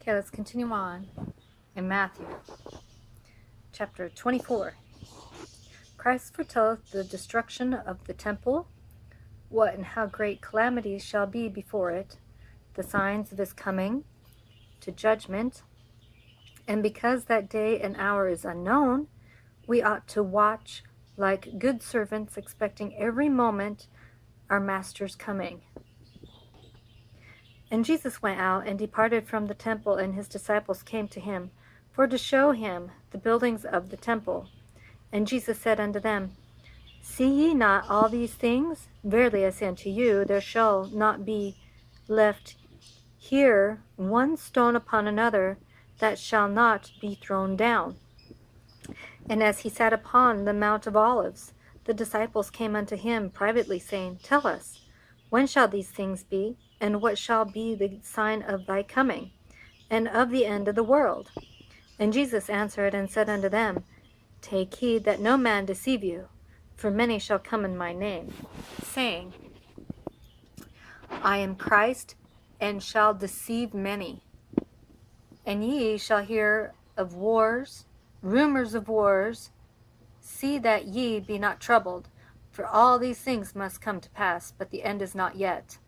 Okay, let's continue on in Matthew chapter 24. Christ foretelleth the destruction of the temple, what and how great calamities shall be before it, the signs of his coming to judgment. And because that day and hour is unknown, we ought to watch like good servants, expecting every moment our master's coming. And Jesus went out and departed from the temple, and his disciples came to him, for to show him the buildings of the temple. And Jesus said unto them, See ye not all these things? Verily I say unto you, there shall not be left here one stone upon another that shall not be thrown down. And as he sat upon the Mount of Olives, the disciples came unto him privately, saying, Tell us, when shall these things be? And what shall be the sign of thy coming, and of the end of the world? And Jesus answered and said unto them, Take heed that no man deceive you, for many shall come in my name, saying, I am Christ, and shall deceive many. And ye shall hear of wars, rumors of wars. See that ye be not troubled, for all these things must come to pass, but the end is not yet.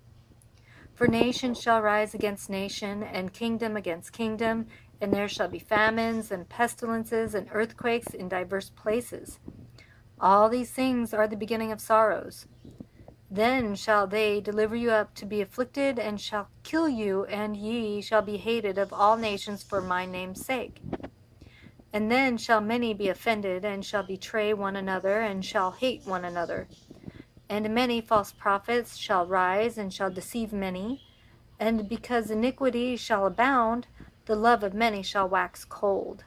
For nation shall rise against nation, and kingdom against kingdom, and there shall be famines, and pestilences, and earthquakes in divers places. All these things are the beginning of sorrows. Then shall they deliver you up to be afflicted, and shall kill you, and ye shall be hated of all nations for my name's sake. And then shall many be offended, and shall betray one another, and shall hate one another. And many false prophets shall rise, and shall deceive many. And because iniquity shall abound, the love of many shall wax cold.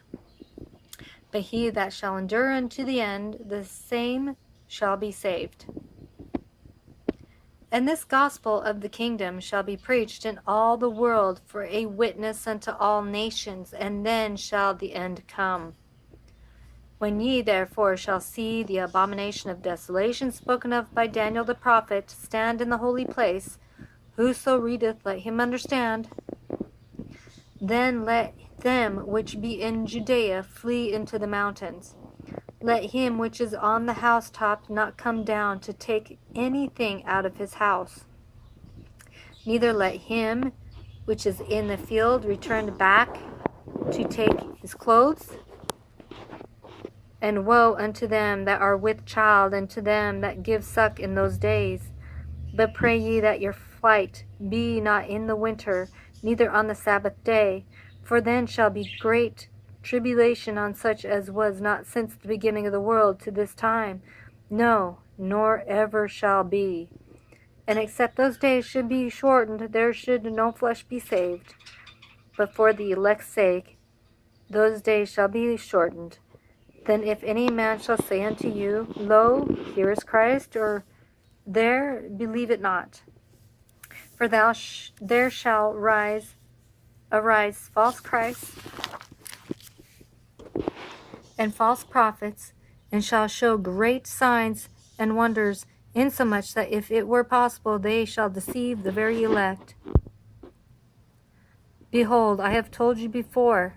But he that shall endure unto the end, the same shall be saved. And this gospel of the kingdom shall be preached in all the world for a witness unto all nations, and then shall the end come. When ye therefore shall see the abomination of desolation spoken of by Daniel the prophet stand in the holy place, whoso readeth, let him understand. Then let them which be in Judea flee into the mountains. Let him which is on the housetop not come down to take anything out of his house. Neither let him which is in the field return back to take his clothes. And woe unto them that are with child, and to them that give suck in those days. But pray ye that your flight be not in the winter, neither on the Sabbath day, for then shall be great tribulation on such as was not since the beginning of the world to this time, no, nor ever shall be. And except those days should be shortened, there should no flesh be saved. But for the elect's sake, those days shall be shortened. Then if any man shall say unto you, Lo, here is Christ, or there, believe it not. For there shall arise false Christs and false prophets, and shall show great signs and wonders, insomuch that if it were possible, they shall deceive the very elect. Behold, I have told you before.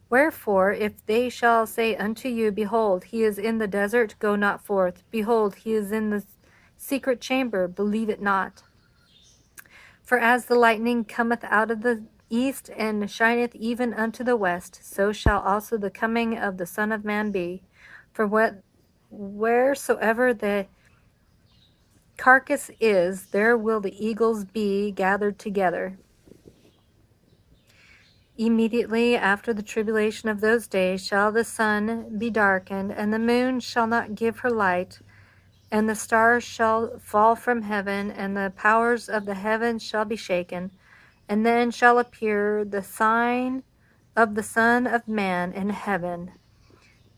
Wherefore, if they shall say unto you, Behold, he is in the desert, go not forth. Behold, he is in the secret chamber, believe it not. For as the lightning cometh out of the east, and shineth even unto the west, so shall also the coming of the Son of Man be. For wheresoever the carcass is, there will the eagles be gathered together. Immediately after the tribulation of those days shall the sun be darkened, and the moon shall not give her light, and the stars shall fall from heaven, and the powers of the heavens shall be shaken. And then shall appear the sign of the Son of Man in heaven.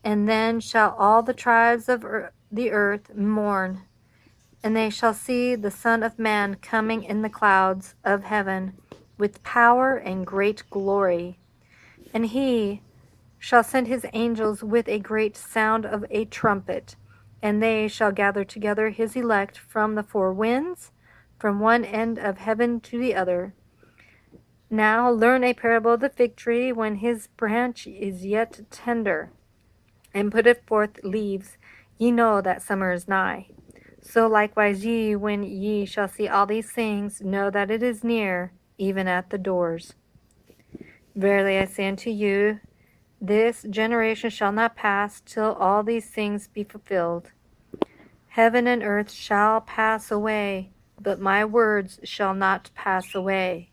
And then shall all the tribes of the earth mourn, and they shall see the Son of Man coming in the clouds of heaven with power and great glory. And he shall send his angels with a great sound of a trumpet, and they shall gather together his elect from the four winds, from one end of heaven to the other. Now learn a parable of the fig tree. When his branch is yet tender, and putteth forth leaves, ye know that summer is nigh. So likewise ye, when ye shall see all these things, know that it is near, even at the doors. Verily I say unto you, this generation shall not pass till all these things be fulfilled. Heaven and earth shall pass away, but my words shall not pass away.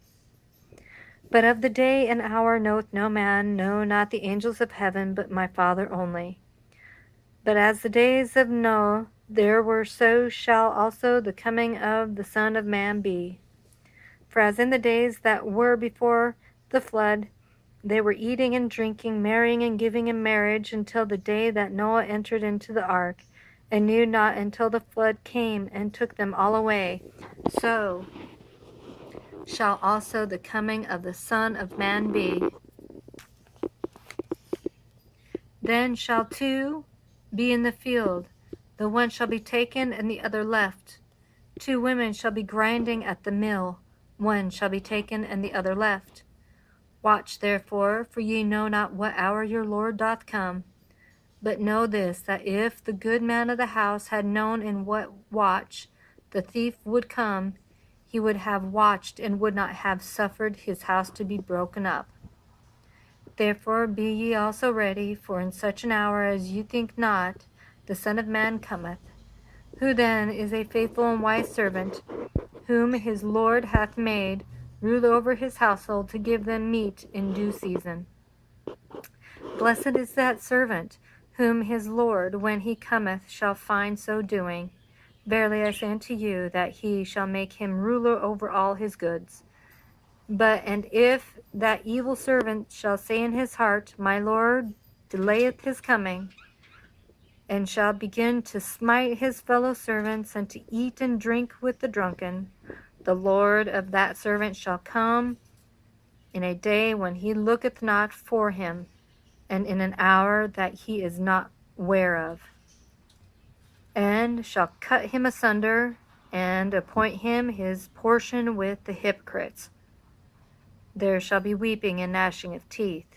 But of the day and hour knoweth no man, no, not the angels of heaven, but my Father only. But as the days of Noah there were, so shall also the coming of the Son of Man be. For as in the days that were before the flood, they were eating and drinking, marrying and giving in marriage, until the day that Noah entered into the ark, and knew not until the flood came and took them all away, so shall also the coming of the Son of Man be. Then shall two be in the field, the one shall be taken and the other left. Two women shall be grinding at the mill, one shall be taken and the other left. Watch therefore, for ye know not what hour your Lord doth come. But know this, that if the good man of the house had known in what watch the thief would come, he would have watched and would not have suffered his house to be broken up. Therefore be ye also ready, for in such an hour as ye think not, the Son of Man cometh. Who then is a faithful and wise servant, whom his Lord hath made ruler over his household, to give them meat in due season? Blessed is that servant, whom his Lord, when he cometh, shall find so doing. Verily I say unto you, that he shall make him ruler over all his goods. And if that evil servant shall say in his heart, My Lord delayeth his coming, and shall begin to smite his fellow servants, and to eat and drink with the drunken, the Lord of that servant shall come in a day when he looketh not for him, and in an hour that he is not ware of, and shall cut him asunder, and appoint him his portion with the hypocrites. There shall be weeping and gnashing of teeth.